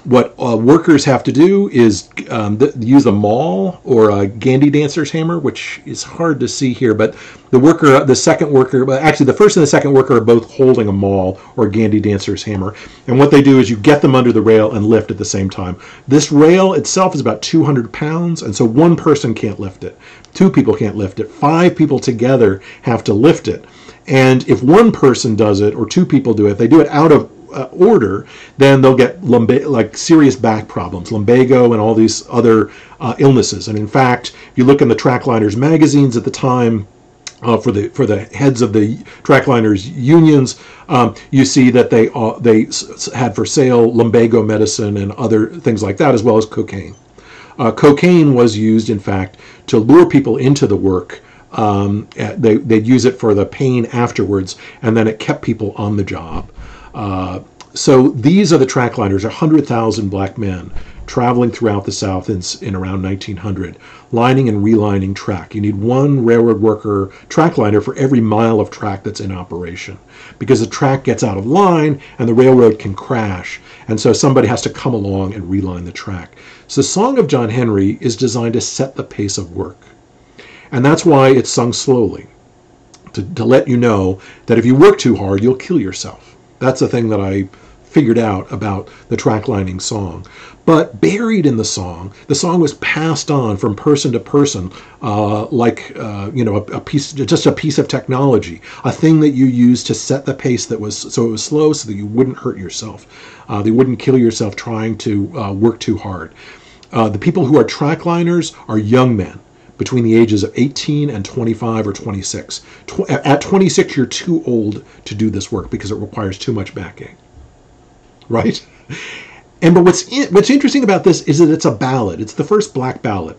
What workers have to do is use a maul or a Gandy dancer's hammer, which is hard to see here, but the second worker, actually the first and the second worker are both holding a maul or a Gandy dancer's hammer. And what they do is you get them under the rail and lift at the same time. This rail itself is about 200 pounds, and so one person can't lift it. Two people can't lift it. 5 people together have to lift it. And if one person does it, or 2 people do it, if they do it out of order, then they'll get serious back problems, lumbago, and all these other illnesses. And in fact, if you look in the Trackliners magazines at the time, for the heads of the Trackliners unions, you see that they had for sale lumbago medicine and other things like that, as well as cocaine. Cocaine was used, in fact, to lure people into the work. They'd use it for the pain afterwards, and then it kept people on the job. So these are the Trackliners, 100,000 black men traveling throughout the South in around 1900, lining and relining track. You need one railroad worker trackliner for every mile of track that's in operation, because the track gets out of line and the railroad can crash, and so somebody has to come along and reline the track. So the Song of John Henry is designed to set the pace of work, and that's why it's sung slowly, to let you know that if you work too hard, you'll kill yourself. That's the thing that I figured out about the tracklining song. But buried in the song was passed on from person to person, a piece of technology, a thing that you used to set the pace it was slow, so that you wouldn't hurt yourself, that you wouldn't kill yourself trying to work too hard. The people who are trackliners are young men between the ages of 18 and 25 or 26. At 26, you're too old to do this work because it requires too much backing, right? But what's interesting about this is that it's a ballad. It's the first black ballad.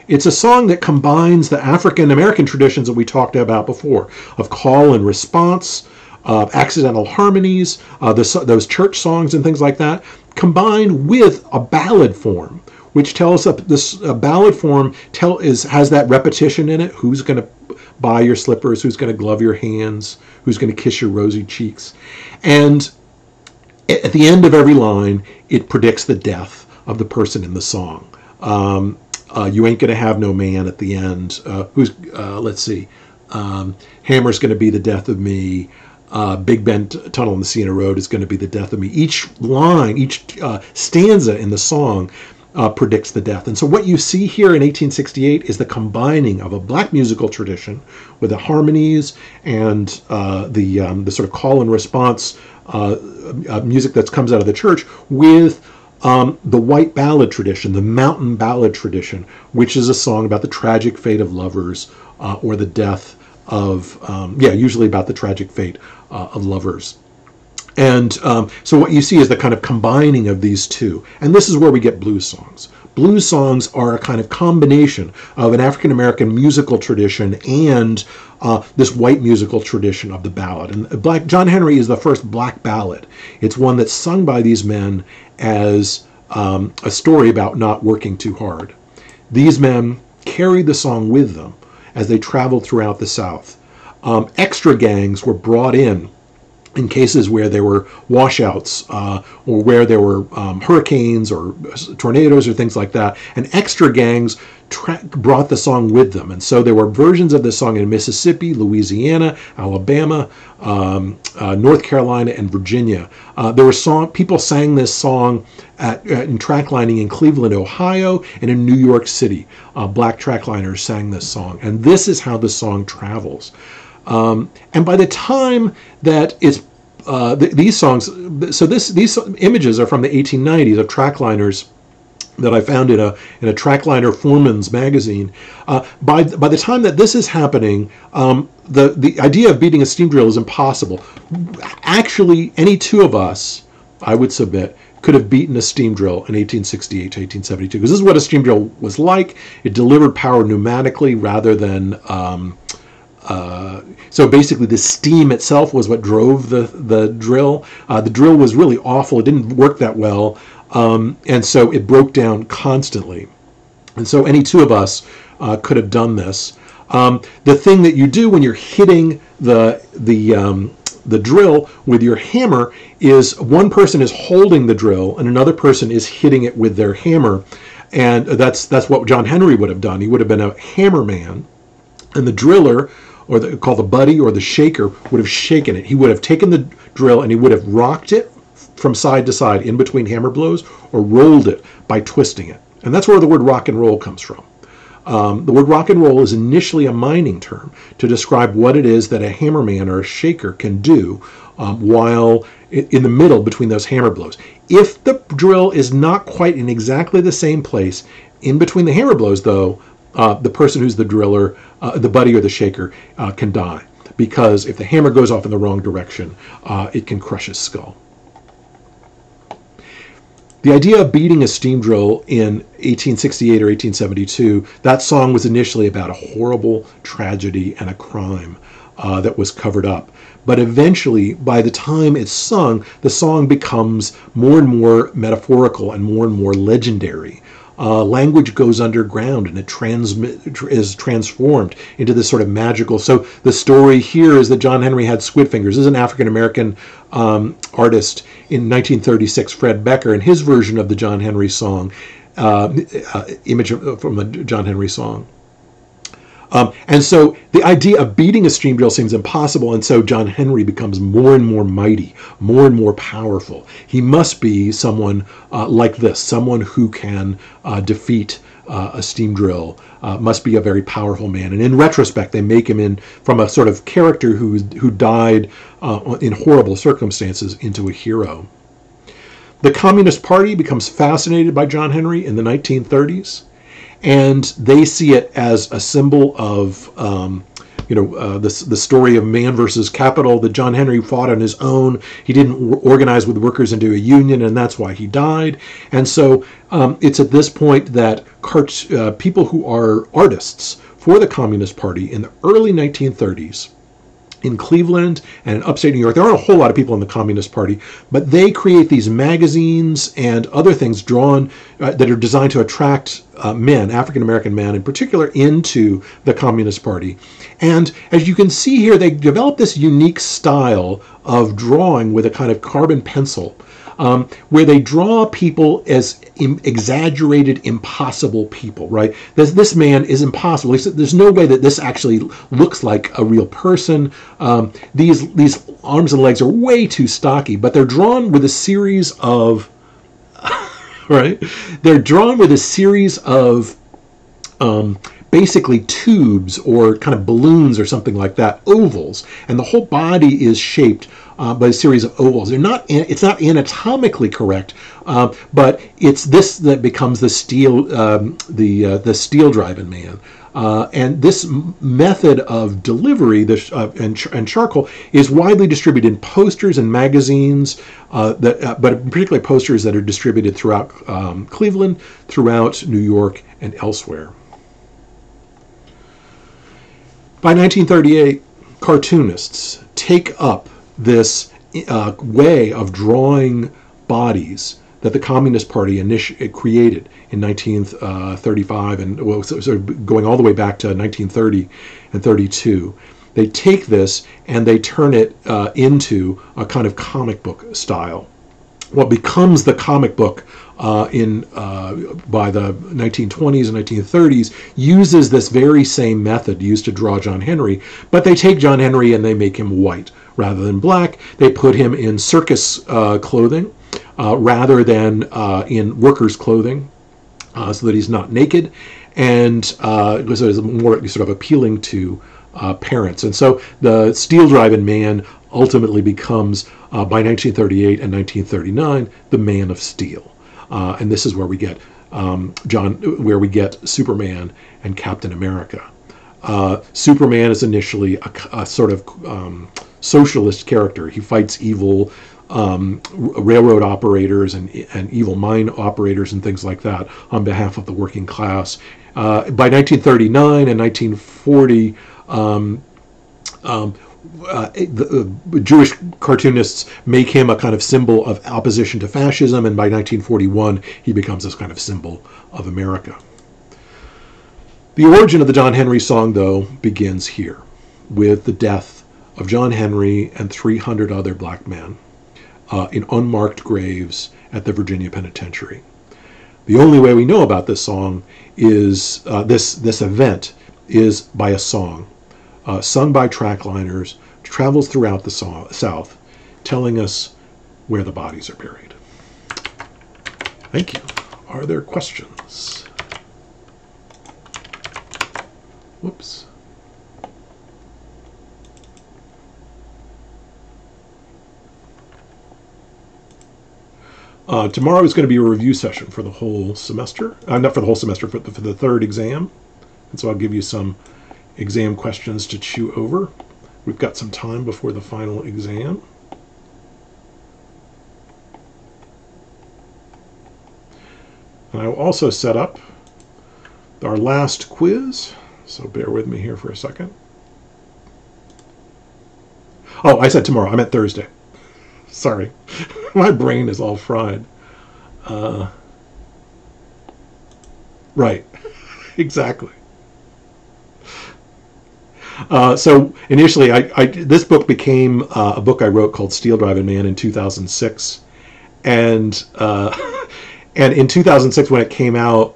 It's a song that combines the African American traditions that we talked about before, of call and response, accidental harmonies, those church songs and things like that, combined with a ballad form, which tells us this ballad form has that repetition in it. Who's going to buy your slippers? Who's going to glove your hands? Who's going to kiss your rosy cheeks? And at the end of every line, it predicts the death of the person in the song. You ain't gonna have no man at the end. Let's see. Hammer's gonna be the death of me. Big Bend Tunnel in the Siena Road is going to be the death of me. Each line, each stanza in the song predicts the death. And so what you see here in 1868 is the combining of a black musical tradition with the harmonies and the sort of call and response music that comes out of the church with the white ballad tradition, the mountain ballad tradition, which is a song about the tragic fate of lovers or the death of, usually about the tragic fate of lovers. And so what you see is the kind of combining of these two. And this is where we get blues songs. Blues songs are a kind of combination of an African-American musical tradition and this white musical tradition of the ballad. And John Henry is the first black ballad. It's one that's sung by these men as a story about not working too hard. These men carried the song with them as they traveled throughout the South. Extra gangs were brought in cases where there were washouts or where there were hurricanes or tornadoes or things like that. And extra gangs brought the song with them. And so there were versions of this song in Mississippi, Louisiana, Alabama, North Carolina, and Virginia. There were people sang this song in tracklining in Cleveland, Ohio, and in New York City. Black trackliners sang this song. And this is how the song travels. And by the time that it's these songs, so these images are from the 1890s of trackliners that I found in a Trackliner Foreman's magazine. By the time that this is happening, the idea of beating a steam drill is impossible. Actually, any two of us, I would submit, could have beaten a steam drill in 1868 to 1872, because this is what a steam drill was like. It delivered power pneumatically rather than so basically the steam itself was what drove the drill. The drill was really awful. It didn't work that well. And so it broke down constantly. And so any two of us could have done this. The thing that you do when you're hitting the drill with your hammer is one person is holding the drill and another person is hitting it with their hammer. And that's what John Henry would have done. He would have been a hammer man, and the driller, or called the buddy or the shaker, would have shaken it. He would have taken the drill and he would have rocked it from side to side in between hammer blows, or rolled it by twisting it. And that's where the word rock and roll comes from. The word rock and roll is initially a mining term to describe what it is that a hammerman or a shaker can do while in the middle between those hammer blows. If the drill is not quite in exactly the same place in between the hammer blows, though, the person who's the driller, the buddy or the shaker, can die, because if the hammer goes off in the wrong direction, it can crush his skull. The idea of beating a steam drill in 1868 or 1872, that song was initially about a horrible tragedy and a crime that was covered up. But eventually, by the time it's sung, the song becomes more and more metaphorical and more legendary. Language goes underground and it is transformed into this sort of magical. So the story here is that John Henry had squid fingers. This is an African-American artist in 1936, Fred Becker, and his version of the John Henry song, image from a John Henry song. And so the idea of beating a steam drill seems impossible, and so John Henry becomes more and more mighty, more and more powerful. He must be someone like this, someone who can defeat a steam drill, must be a very powerful man. And in retrospect, they make him from a sort of character who died in horrible circumstances into a hero. The Communist Party becomes fascinated by John Henry in the 1930s. And they see it as a symbol of, the story of man versus capital, that John Henry fought on his own. He didn't organize with workers into a union, and that's why he died. And so it's at this point that people who are artists for the Communist Party in the early 1930s, in Cleveland and in upstate New York, there aren't a whole lot of people in the Communist Party, but they create these magazines and other things drawn that are designed to attract men, African-American men in particular, into the Communist Party. And as you can see here, they develop this unique style of drawing with a kind of carbon pencil. where they draw people as exaggerated, impossible people, right? This man is impossible. There's no way that this actually looks like a real person. These arms and legs are way too stocky, but they're drawn with a series of, right? They're drawn with a series of basically tubes or kind of balloons or something like that, ovals, and the whole body is shaped by a series of ovals. It's not anatomically correct, but it's this that becomes the steel driving man. And this method of delivery and charcoal is widely distributed in posters and magazines, but particularly posters that are distributed throughout Cleveland, throughout New York, and elsewhere. By 1938, cartoonists take up this way of drawing bodies that the Communist Party created in 1935 and sort of going all the way back to 1930 and 32. They take this and they turn it into a kind of comic book style. What becomes the comic book by the 1920s and 1930s uses this very same method used to draw John Henry, but they take John Henry and they make him white rather than black. They put him in circus clothing rather than in workers' clothing, so that he's not naked, and so it's more sort of appealing to parents. And so the steel driving man ultimately becomes, by 1938 and 1939, the Man of Steel. And this is where we get where we get Superman and Captain America. Superman is initially a sort of socialist character. He fights evil railroad operators and evil mine operators and things like that on behalf of the working class. By 1939 and 1940, the Jewish cartoonists make him a kind of symbol of opposition to fascism, and by 1941 he becomes this kind of symbol of America. The origin of the John Henry song, though, begins here, with the death of John Henry and 300 other black men in unmarked graves at the Virginia Penitentiary. The only way we know about this song is this event is by a song sung by trackliners, travels throughout the South, telling us where the bodies are buried. Thank you. Are there questions? Whoops. Tomorrow is going to be a review session for the whole semester. Not for the whole semester, for the third exam. And so I'll give you some exam questions to chew over. We've got some time before the final exam. And I will also set up our last quiz, so bear with me here for a second. Oh, I said tomorrow. I meant Thursday. Sorry. My brain is all fried. Right. Exactly. So initially, this book became a book I wrote called Steel Driving Man in 2006, and in 2006 when it came out,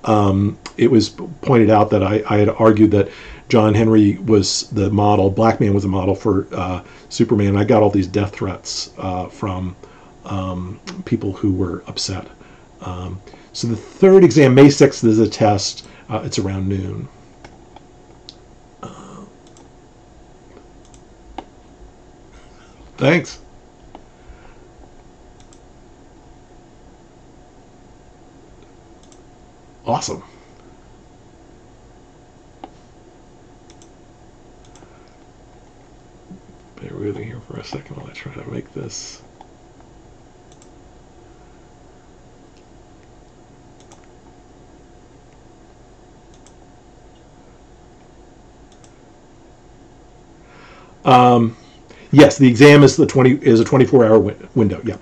it was pointed out that I had argued that John Henry was the model, black man was a model for Superman. And I got all these death threats from people who were upset. So the third exam, May 6th, is a test. It's around noon. Thanks. Awesome. Bear with me here for a second while I try to make this. Yes, the exam is a 24-hour window. Yeah.